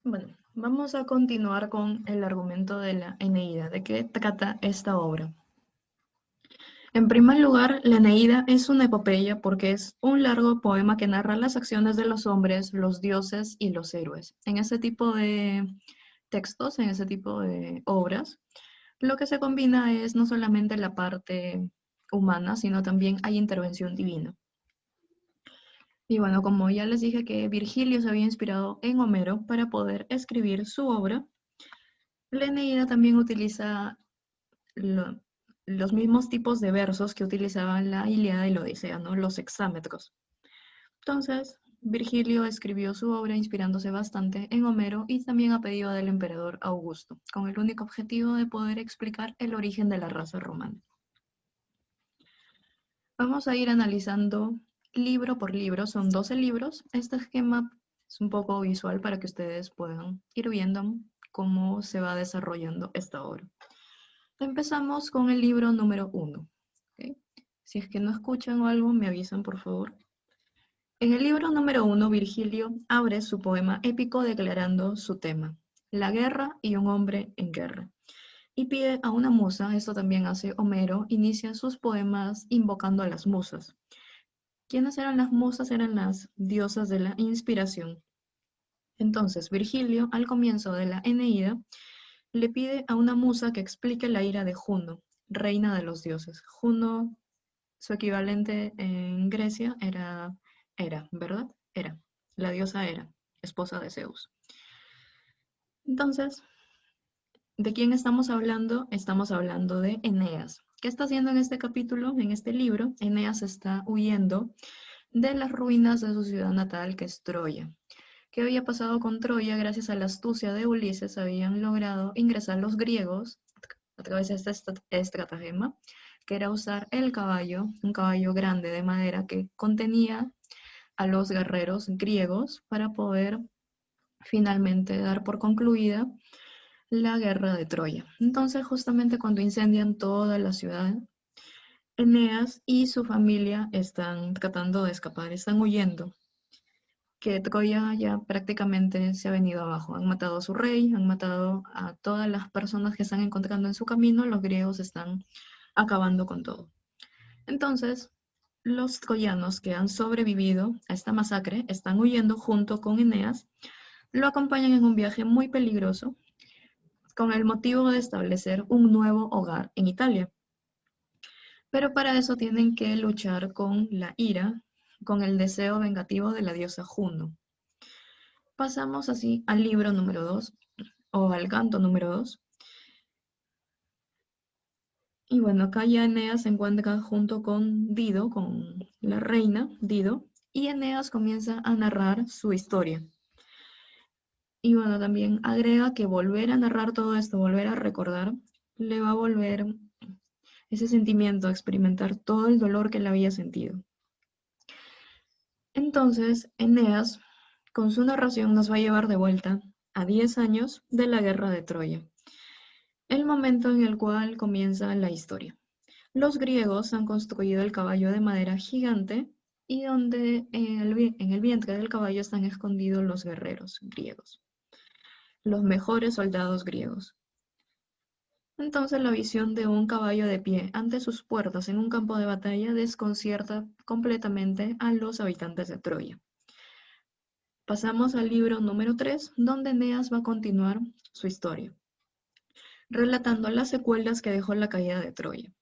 Bueno, vamos a continuar con el argumento de la Eneida. ¿De qué trata esta obra? En primer lugar, la Eneida es una epopeya porque es un largo poema que narra las acciones de los hombres, los dioses y los héroes. En ese tipo de textos, en ese tipo de obras, lo que se combina es no solamente la parte humana, sino también hay intervención divina. Y bueno, como ya les dije que Virgilio se había inspirado en Homero para poder escribir su obra, la Eneida también utiliza lo- los mismos tipos de versos que utilizaban la Ilíada y la Odisea, ¿no? Los hexámetros. Entonces, Virgilio escribió su obra inspirándose bastante en Homero y también a pedido del emperador Augusto, con el único objetivo de poder explicar el origen de la raza romana. Vamos a ir analizando libro por libro, son 12 libros. Este esquema es un poco visual para que ustedes puedan ir viendo cómo se va desarrollando esta obra. Empezamos con el libro número 1. ¿Okay? Si es que no escuchan o algo, me avisan, por favor. En el libro número 1, Virgilio abre su poema épico declarando su tema, la guerra y un hombre en guerra. Y pide a una musa, esto también hace Homero, inicia sus poemas invocando a las musas. ¿Quiénes eran las musas? Eran las diosas de la inspiración. Entonces, Virgilio, al comienzo de la Eneida, le pide a una musa que explique la ira de Juno, reina de los dioses. Juno, su equivalente en Grecia era Hera, ¿verdad? Hera, la diosa Hera, esposa de Zeus. Entonces, ¿de quién estamos hablando? Estamos hablando de Eneas. ¿Qué está haciendo en este capítulo, en este libro? Eneas está huyendo de las ruinas de su ciudad natal, que es Troya. ¿Qué había pasado con Troya? Gracias a la astucia de Ulises habían logrado ingresar los griegos a través de esta estratagema, que era usar el caballo, un caballo grande de madera que contenía a los guerreros griegos para poder finalmente dar por concluida la guerra de Troya. Entonces, justamente cuando incendian toda la ciudad, Eneas y su familia están tratando de escapar, están huyendo, que Troya ya prácticamente se ha venido abajo. Han matado a su rey, han matado a todas las personas que están encontrando en su camino, los griegos están acabando con todo. Entonces, los troyanos que han sobrevivido a esta masacre están huyendo junto con Eneas, lo acompañan en un viaje muy peligroso con el motivo de establecer un nuevo hogar en Italia. Pero para eso tienen que luchar con la ira, con el deseo vengativo de la diosa Juno. Pasamos así al libro número 2 o al canto número 2. Y bueno, acá ya Eneas se encuentra junto con Dido, con la reina Dido, y Eneas comienza a narrar su historia. Y bueno, también agrega que volver a narrar todo esto, volver a recordar, le va a volver ese sentimiento, a experimentar todo el dolor que él había sentido. Entonces, Eneas, con su narración, nos va a llevar de vuelta a 10 años de la guerra de Troya, el momento en el cual comienza la historia. Los griegos han construido el caballo de madera gigante y donde en el vientre del caballo están escondidos los guerreros griegos, los mejores soldados griegos. Entonces la visión de un caballo de pie ante sus puertas en un campo de batalla desconcierta completamente a los habitantes de Troya. Pasamos al libro número 3, donde Eneas va a continuar su historia, relatando las secuelas que dejó la caída de Troya.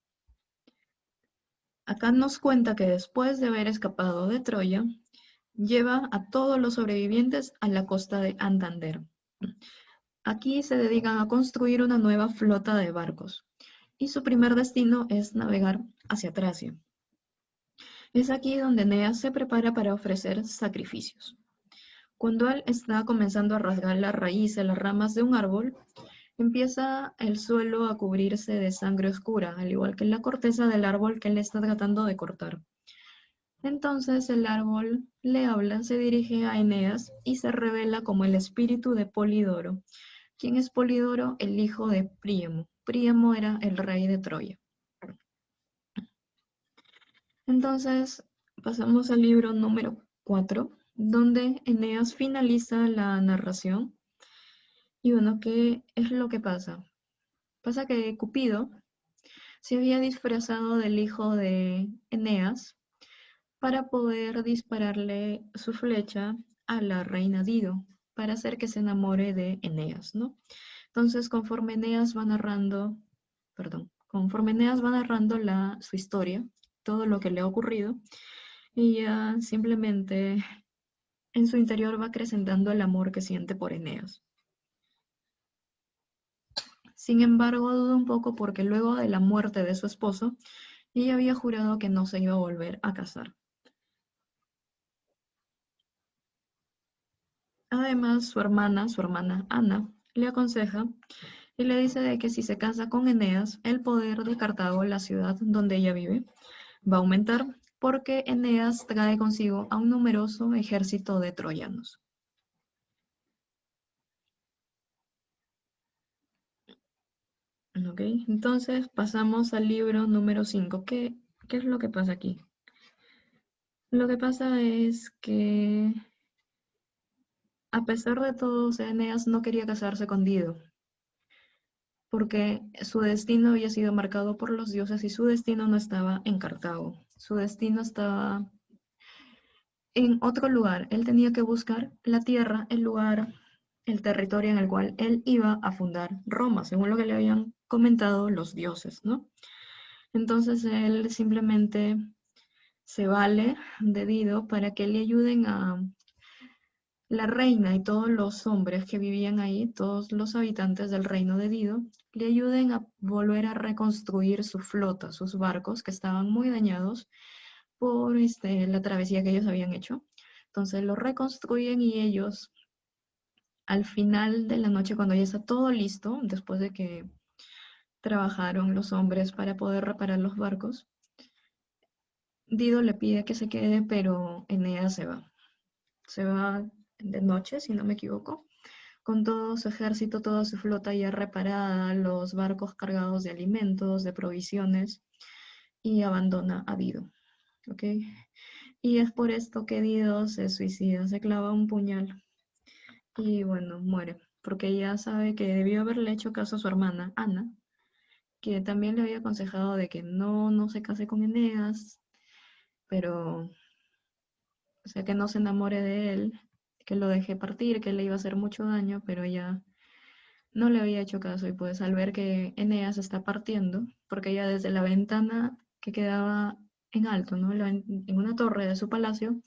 Acá nos cuenta que después de haber escapado de Troya, lleva a todos los sobrevivientes a la costa de Antander. Aquí se dedican a construir una nueva flota de barcos y su primer destino es navegar hacia Tracia. Es aquí donde Eneas se prepara para ofrecer sacrificios. Cuando él está comenzando a rasgar las raíces, las ramas de un árbol, empieza el suelo a cubrirse de sangre oscura, al igual que la corteza del árbol que él está tratando de cortar. Entonces el árbol le habla, se dirige a Eneas y se revela como el espíritu de Polidoro. ¿Quién es Polidoro? El hijo de Príamo. Príamo era el rey de Troya. Entonces pasamos al libro número 4, donde Eneas finaliza la narración Y bueno, ¿qué es lo que pasa? Pasa que Cupido se había disfrazado del hijo de Eneas para poder dispararle su flecha a la reina Dido, para hacer que se enamore de Eneas, ¿no? Entonces, conforme Eneas va narrando su historia, todo lo que le ha ocurrido, ella simplemente en su interior va acrecentando el amor que siente por Eneas. Sin embargo, duda un poco porque luego de la muerte de su esposo, ella había jurado que no se iba a volver a casar. Además, su hermana Ana, le aconseja y le dice de que si se casa con Eneas, el poder de Cartago, la ciudad donde ella vive, va a aumentar porque Eneas trae consigo a un numeroso ejército de troyanos. ¿Ok? Entonces pasamos al libro número 5. ¿Qué es lo que pasa aquí? Lo que pasa es que a pesar de todo, Eneas no quería casarse con Dido, porque su destino había sido marcado por los dioses y su destino no estaba en Cartago. Su destino estaba en otro lugar. Él tenía que buscar la tierra, el lugar, el territorio en el cual él iba a fundar Roma, según lo que le habían comentado los dioses, ¿no? Entonces él simplemente se vale de Dido para que le ayuden a la reina y todos los hombres que vivían ahí, todos los habitantes del reino de Dido, le ayuden a volver a reconstruir su flota, sus barcos que estaban muy dañados por la travesía que ellos habían hecho. Entonces lo reconstruyen y ellos, al final de la noche, cuando ya está todo listo, después de que trabajaron los hombres para poder reparar los barcos, Dido le pide que se quede, pero Eneas se va. Se va de noche, si no me equivoco, con todo su ejército, toda su flota ya reparada, los barcos cargados de alimentos, de provisiones, y abandona a Dido. ¿Ok? Y es por esto que Dido se suicida, se clava un puñal y bueno, muere, porque ella sabe que debió haberle hecho caso a su hermana, Ana, que también le había aconsejado de que no se case con Eneas, pero, o sea, que no se enamore de él, que lo deje partir, que le iba a hacer mucho daño, pero ella no le había hecho caso y pues al ver que Eneas está partiendo, porque ella desde la ventana que quedaba en alto, ¿no? En una torre de su palacio,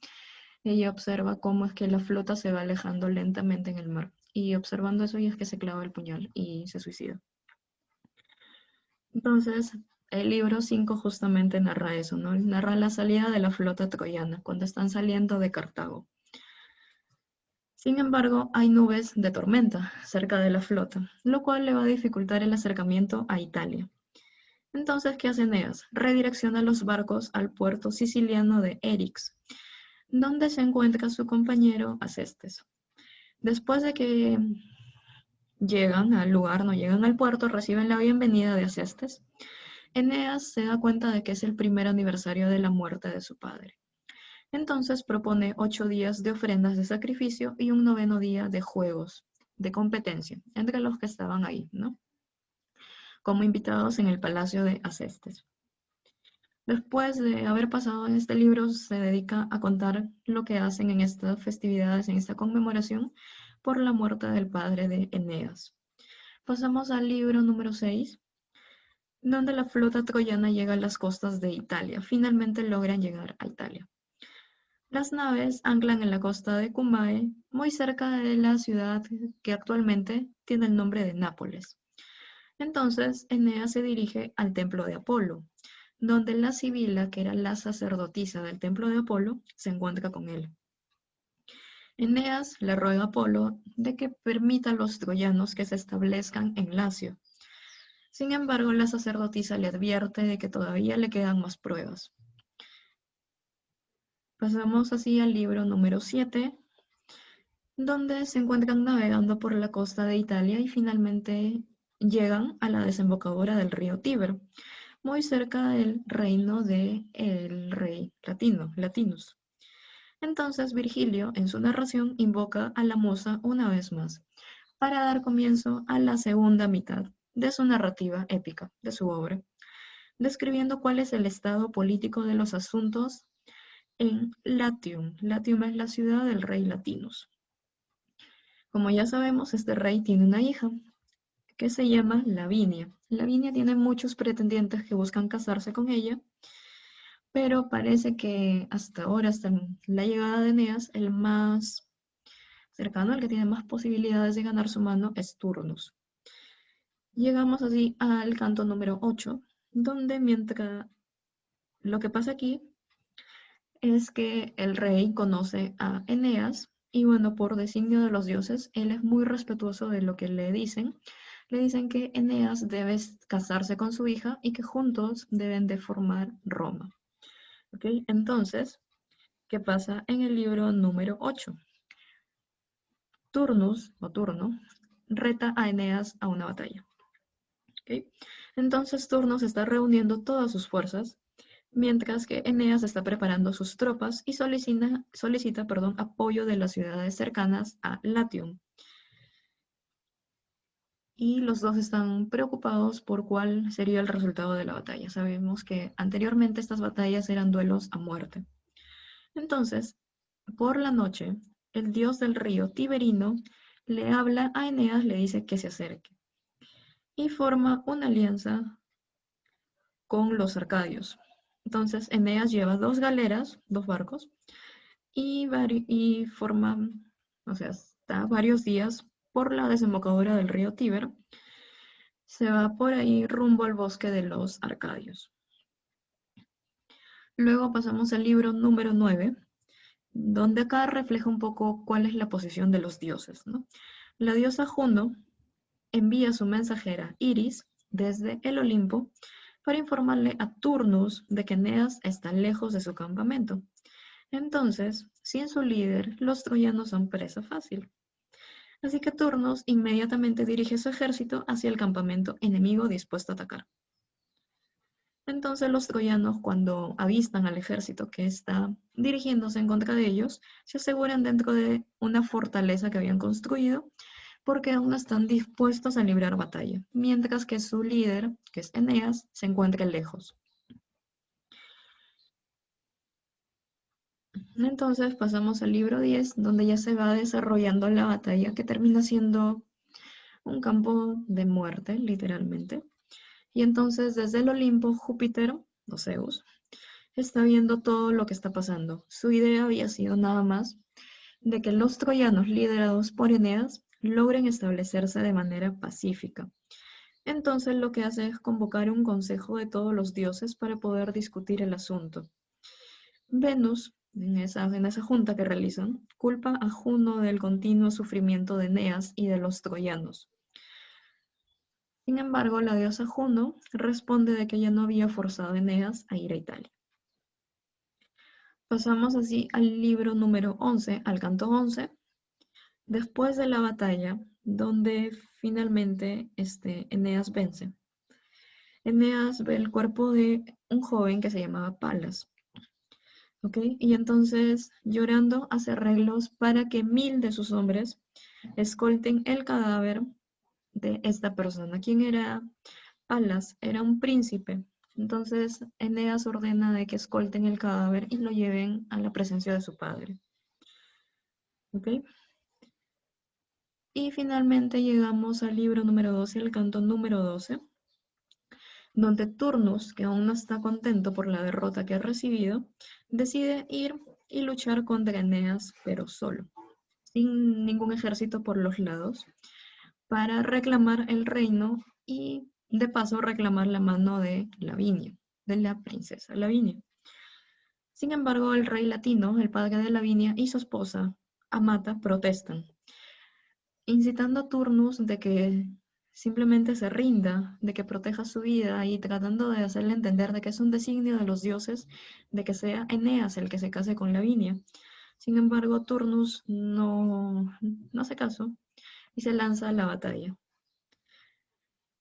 ella observa cómo es que la flota se va alejando lentamente en el mar. Y observando eso, ella es que se clava el puñal y se suicida. Entonces, el libro 5 justamente narra eso, ¿no? Narra la salida de la flota troyana, cuando están saliendo de Cartago. Sin embargo, hay nubes de tormenta cerca de la flota, lo cual le va a dificultar el acercamiento a Italia. Entonces, ¿qué hace Eneas? Redirecciona los barcos al puerto siciliano de Erix, donde se encuentra su compañero Acestes. Después de que llegan al lugar, no llegan al puerto, reciben la bienvenida de Acestes. Eneas se da cuenta de que es el primer aniversario de la muerte de su padre. Entonces propone 8 días de ofrendas de sacrificio y un 9º día de juegos, de competencia, entre los que estaban ahí, ¿no? Como invitados en el palacio de Acestes. Después de haber pasado en este libro, se dedica a contar lo que hacen en estas festividades, en esta conmemoración, por la muerte del padre de Eneas. Pasamos al libro número 6, donde la flota troyana llega a las costas de Italia. Finalmente logran llegar a Italia. Las naves anclan en la costa de Cumae, muy cerca de la ciudad que actualmente tiene el nombre de Nápoles. Entonces, Eneas se dirige al templo de Apolo, donde la Sibila, que era la sacerdotisa del templo de Apolo, se encuentra con él. Eneas le ruega a Apolo de que permita a los troyanos que se establezcan en Lacio. Sin embargo, la sacerdotisa le advierte de que todavía le quedan más pruebas. Pasamos así al libro número 7, donde se encuentran navegando por la costa de Italia y finalmente llegan a la desembocadura del río Tíber, muy cerca del reino del rey Latinus. Entonces Virgilio, en su narración, invoca a la musa una vez más, para dar comienzo a la segunda mitad de su narrativa épica, de su obra, describiendo cuál es el estado político de los asuntos en Latium. Latium es la ciudad del rey Latinus. Como ya sabemos, este rey tiene una hija que se llama Lavinia. Lavinia tiene muchos pretendientes que buscan casarse con ella, pero parece que hasta ahora, hasta la llegada de Eneas, el más cercano, el que tiene más posibilidades de ganar su mano, es Turnus. Llegamos así al canto número 8, donde mientras lo que pasa aquí es que el rey conoce a Eneas y bueno, por designio de los dioses, él es muy respetuoso de lo que le dicen. Le dicen que Eneas debe casarse con su hija y que juntos deben de formar Roma. ¿Ok? Entonces, ¿qué pasa en el libro número 8? Turnus, o Turno, reta a Eneas a una batalla. ¿Ok? Entonces Turnus está reuniendo todas sus fuerzas, mientras que Eneas está preparando sus tropas y solicita apoyo de las ciudades cercanas a Latium. Y los dos están preocupados por cuál sería el resultado de la batalla. Sabemos que anteriormente estas batallas eran duelos a muerte. Entonces, por la noche, el dios del río Tiberino le habla a Eneas, le dice que se acerque y forma una alianza con los arcadios. Entonces, Eneas lleva dos galeras, dos barcos, y forma, o sea, está varios días por la desembocadura del río Tíber. Se va por ahí rumbo al bosque de los arcadios. Luego pasamos al libro número 9, donde acá refleja un poco cuál es la posición de los dioses, ¿no? La diosa Juno envía su mensajera Iris desde el Olimpo para informarle a Turnus de que Eneas está lejos de su campamento. Entonces, sin su líder, los troyanos son presa fácil. Así que Turnus inmediatamente dirige su ejército hacia el campamento enemigo dispuesto a atacar. Entonces los troyanos, cuando avistan al ejército que está dirigiéndose en contra de ellos, se aseguran dentro de una fortaleza que habían construido porque aún no están dispuestos a librar batalla, mientras que su líder, que es Eneas, se encuentra lejos. Entonces pasamos al libro 10, donde ya se va desarrollando la batalla, que termina siendo un campo de muerte, literalmente. Y entonces desde el Olimpo, Júpiter, o Zeus, está viendo todo lo que está pasando. Su idea había sido nada más de que los troyanos liderados por Eneas logren establecerse de manera pacífica. Entonces lo que hace es convocar un consejo de todos los dioses para poder discutir el asunto. Venus, en esa junta que realizan, culpa a Juno del continuo sufrimiento de Eneas y de los troyanos. Sin embargo, la diosa Juno responde de que ella no había forzado a Eneas a ir a Italia. Pasamos así al libro número 11, al canto 11, después de la batalla, donde finalmente Eneas vence. Eneas ve el cuerpo de un joven que se llamaba Palas, ¿ok? Y entonces, llorando, hace arreglos para que 1000 de sus hombres escolten el cadáver de esta persona. ¿Quién era Palas? Era un príncipe. Entonces, Eneas ordena de que escolten el cadáver y lo lleven a la presencia de su padre. ¿Ok? Y finalmente llegamos al libro número 12, el canto número 12, donde Turnus, que aún no está contento por la derrota que ha recibido, decide ir y luchar contra Eneas, pero solo, sin ningún ejército por los lados, para reclamar el reino y de paso reclamar la mano de Lavinia, de la princesa Lavinia. Sin embargo, el rey Latino, el padre de Lavinia, y su esposa, Amata, protestan, incitando a Turnus de que simplemente se rinda, de que proteja su vida y tratando de hacerle entender de que es un designio de los dioses de que sea Eneas el que se case con Lavinia. Sin embargo, Turnus no hace caso y se lanza a la batalla.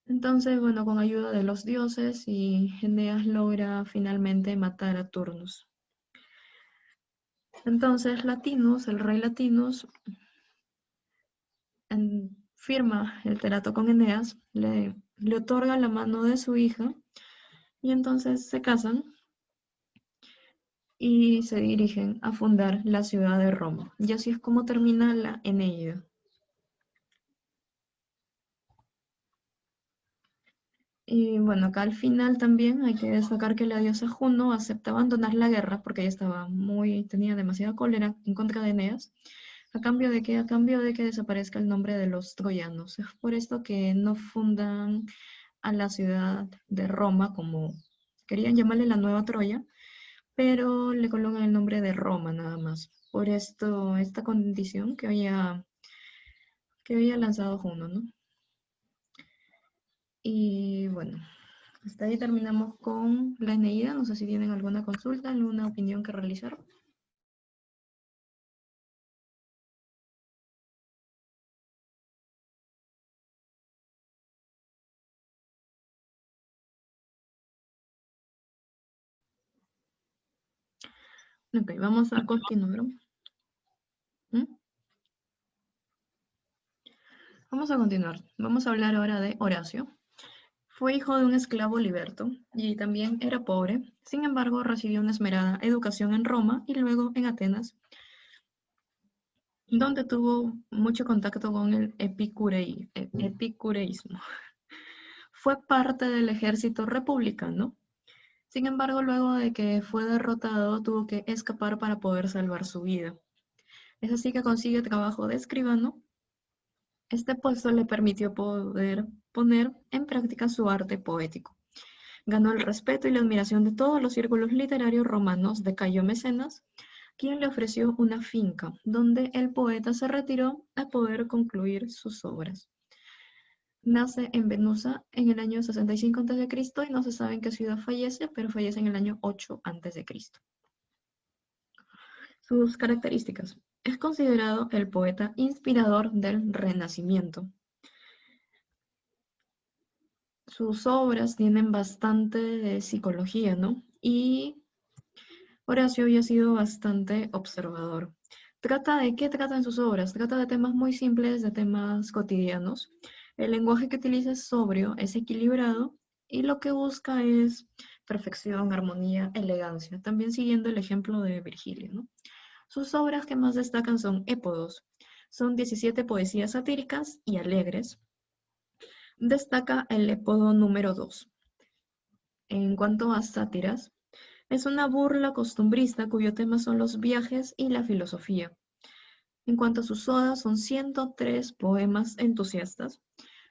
Entonces, bueno, con ayuda de los dioses y Eneas logra finalmente matar a Turnus. Entonces, Latinus, el rey Latinus, firma el trato con Eneas, le otorga la mano de su hija y entonces se casan y se dirigen a fundar la ciudad de Roma. Y así es como termina la Eneida. Y bueno, acá al final también hay que destacar que la diosa Juno acepta abandonar la guerra porque ella tenía demasiada cólera en contra de Eneas. ¿A cambio de qué? A cambio de que desaparezca el nombre de los troyanos. Es por esto que no fundan a la ciudad de Roma como querían llamarle la Nueva Troya, pero le colocan el nombre de Roma nada más. Por esto, esta condición que había lanzado Juno, ¿no? Y bueno, hasta ahí terminamos con la Eneida. No sé si tienen alguna consulta, alguna opinión que realizar. Ok, vamos a continuar. ¿Mm? Vamos a continuar. Vamos a hablar ahora de Horacio. Fue hijo de un esclavo liberto y también era pobre. Sin embargo, recibió una esmerada educación en Roma y luego en Atenas, donde tuvo mucho contacto con el epicureísmo. Fue parte del ejército republicano. Sin embargo, luego de que fue derrotado, tuvo que escapar para poder salvar su vida. Es así que consigue trabajo de escribano. Este puesto le permitió poder poner en práctica su arte poético. Ganó el respeto y la admiración de todos los círculos literarios romanos de Cayo Mecenas, quien le ofreció una finca, donde el poeta se retiró a poder concluir sus obras. Nace en Venusa en el año 65 a.C. y no se sabe en qué ciudad fallece, pero fallece en el año 8 a.C. Sus características. Es considerado el poeta inspirador del Renacimiento. Sus obras tienen bastante de psicología, ¿no? Y Horacio había sido bastante observador. ¿De qué trata en sus obras? Trata de temas muy simples, de temas cotidianos. El lenguaje que utiliza es sobrio, es equilibrado y lo que busca es perfección, armonía, elegancia, también siguiendo el ejemplo de Virgilio, ¿no? Sus obras que más destacan son épodos. Son 17 poesías satíricas y alegres. Destaca el épodo número 2. En cuanto a sátiras, es una burla costumbrista cuyo tema son los viajes y la filosofía. En cuanto a sus odas, son 103 poemas entusiastas.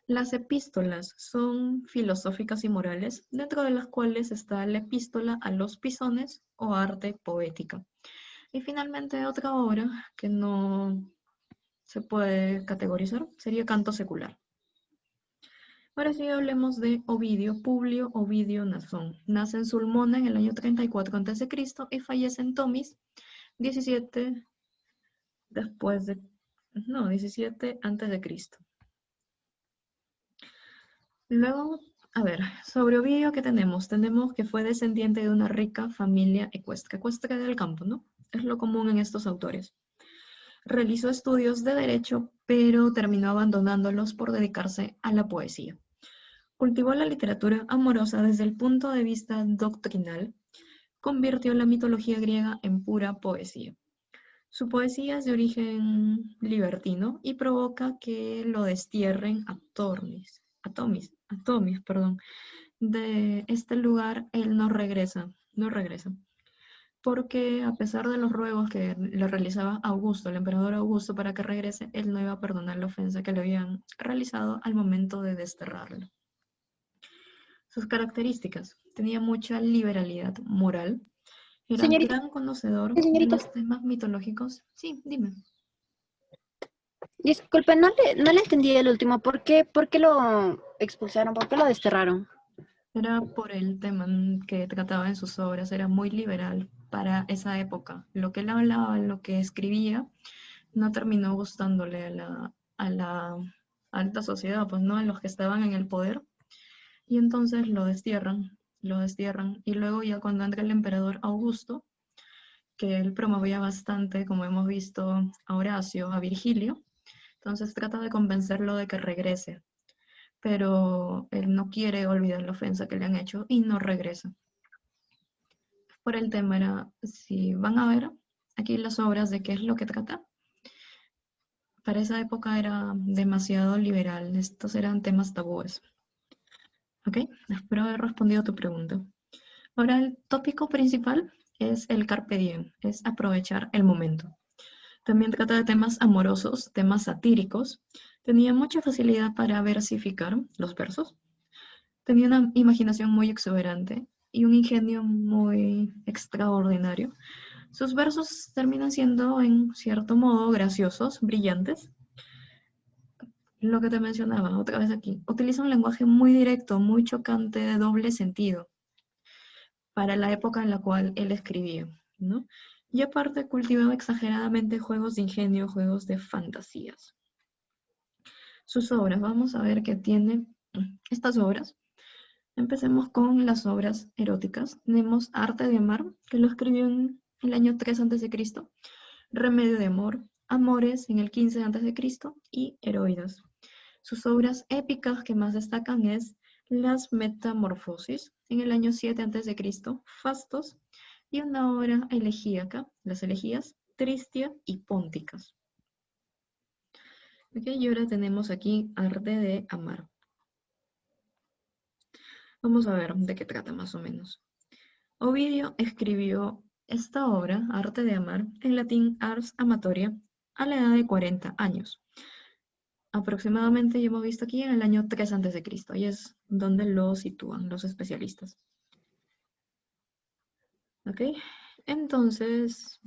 Las epístolas son filosóficas y morales, dentro de las cuales está la epístola a los pisones o arte poética. Y finalmente otra obra que no se puede categorizar sería canto secular. Ahora sí hablemos de Ovidio, Publio Ovidio Nasón. Nace en Sulmona en el año 34 a.C. y fallece en Tomis 17 después de, no, 17 antes de Cristo. Luego, a ver, sobre Ovidio, ¿qué tenemos? Tenemos que fue descendiente de una rica familia ecuestre del campo, ¿no? Es lo común en estos autores. Realizó estudios de derecho, pero terminó abandonándolos por dedicarse a la poesía. Cultivó la literatura amorosa desde el punto de vista doctrinal, convirtió la mitología griega en pura poesía. Su poesía es de origen libertino y provoca que lo destierren a Tomis, perdón. De este lugar él no regresa, porque a pesar de los ruegos que le realizaba Augusto, el emperador Augusto, para que regrese, él no iba a perdonar la ofensa que le habían realizado al momento de desterrarlo. Sus características: tenía mucha liberalidad moral, era Señorita, gran conocedor de señorita, los temas mitológicos. Sí, dime. disculpe, no le entendí el último. ¿Por qué lo expulsaron? ¿Por qué lo desterraron? Era por el tema que trataba en sus obras, era muy liberal para esa época. Lo que él hablaba, lo que escribía, no terminó gustándole a la alta sociedad, pues no, a los que estaban en el poder, y entonces lo destierran, y luego ya cuando entra el emperador Augusto, que él promovía bastante, como hemos visto, a Horacio, a Virgilio, Entonces trata de convencerlo de que regrese, pero él no quiere olvidar la ofensa que le han hecho y no regresa. Por el tema era, si van a ver aquí las obras de qué es lo que trata, para esa época era demasiado liberal, estos eran temas tabúes. ¿Ok? Espero haber respondido a tu pregunta. Ahora el tópico principal es el carpe diem, es aprovechar el momento. También trata de temas amorosos, temas satíricos. Tenía mucha facilidad para versificar los versos. Tenía una imaginación muy exuberante y un ingenio muy extraordinario. Sus versos terminan siendo, en cierto modo, graciosos, brillantes. Lo que te mencionaba otra vez aquí. Utiliza un lenguaje muy directo, muy chocante, de doble sentido, para la época en la cual él escribía, ¿no? Y aparte cultivaba exageradamente juegos de ingenio, juegos de fantasías. Sus obras, vamos a ver qué tiene estas obras. Empecemos con las obras eróticas. Tenemos Arte de Amar, que lo escribió en el año 3 a.C., Remedio de Amor, Amores en el 15 a.C. y Heroídas. Sus obras épicas que más destacan es Las Metamorfosis en el año 7 a.C., Fastos, y una obra elegíaca, las elegías Tristia y Pónticas. Okay, y ahora tenemos aquí Arte de Amar. Vamos a ver de qué trata más o menos. Ovidio escribió esta obra, Arte de Amar, en latín Ars Amatoria, a la edad de 40 años. Aproximadamente, ya hemos visto aquí, en el año 3 a.C., y es donde lo sitúan los especialistas. ¿Ok? Entonces,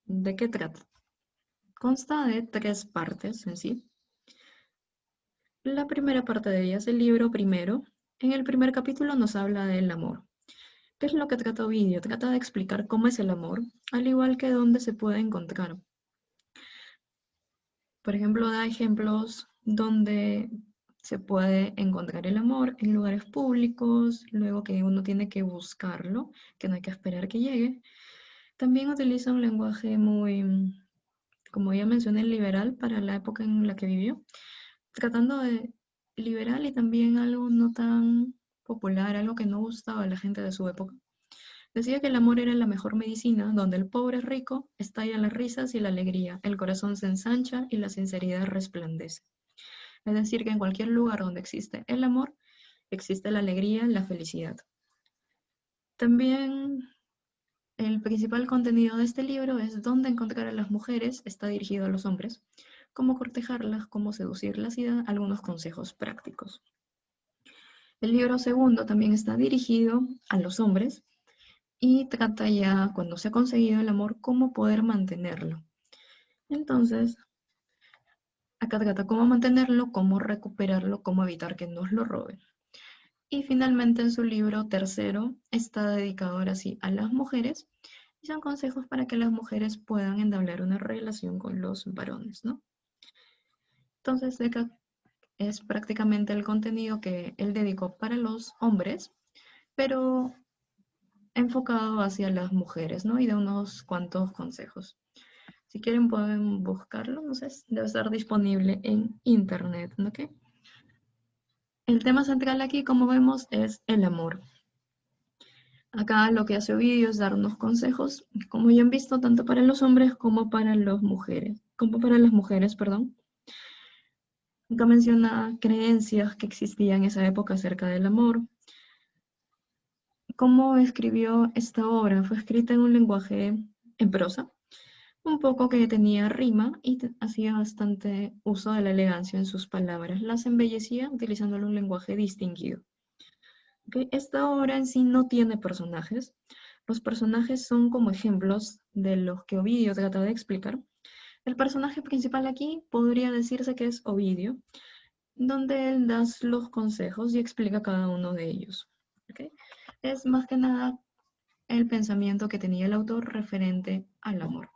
¿de qué trata? Consta de 3 partes en sí. La primera parte de ella es el libro primero. En el primer capítulo nos habla del amor. ¿Qué es lo que trata Ovidio? Trata de explicar cómo es el amor, al igual que dónde se puede encontrar. Por ejemplo, da ejemplos donde se puede encontrar el amor en lugares públicos, luego que uno tiene que buscarlo, que no hay que esperar que llegue. También utiliza un lenguaje muy, como ya mencioné, liberal para la época en la que vivió, tratando de liberal y también algo no tan popular, algo que no gustaba a la gente de su época. Decía que el amor era la mejor medicina, donde el pobre es rico, estallan las risas y la alegría, el corazón se ensancha y la sinceridad resplandece. Es decir, que en cualquier lugar donde existe el amor, existe la alegría, la felicidad. También el principal contenido de este libro es dónde encontrar a las mujeres, está dirigido a los hombres, cómo cortejarlas, cómo seducirlas y da algunos consejos prácticos. El libro segundo también está dirigido a los hombres y trata ya, cuando se ha conseguido el amor, cómo poder mantenerlo. Entonces, acá trata cómo mantenerlo, cómo recuperarlo, cómo evitar que nos lo roben. Y finalmente en su libro tercero está dedicado ahora sí a las mujeres y son consejos para que las mujeres puedan entablar una relación con los varones, ¿no? Entonces, acá es prácticamente el contenido que él dedicó para los hombres, pero enfocado hacia las mujeres, ¿no? Y de unos cuantos consejos. Si quieren pueden buscarlo, no sé, debe estar disponible en internet, ¿ok? El tema central aquí, como vemos, es el amor. Acá lo que hace Ovidio es dar unos consejos, como ya han visto, tanto para los hombres como para las mujeres, perdón. Acá menciona creencias que existían en esa época acerca del amor. ¿Cómo escribió esta obra? Fue escrita en un lenguaje en prosa, un poco que tenía rima y hacía bastante uso de la elegancia en sus palabras. Las embellecía utilizándole un lenguaje distinguido. ¿Okay? Esta obra en sí no tiene personajes. Los personajes son como ejemplos de los que Ovidio trata de explicar. El personaje principal aquí podría decirse que es Ovidio, donde él da los consejos y explica cada uno de ellos. ¿Okay? Es más que nada el pensamiento que tenía el autor referente al amor.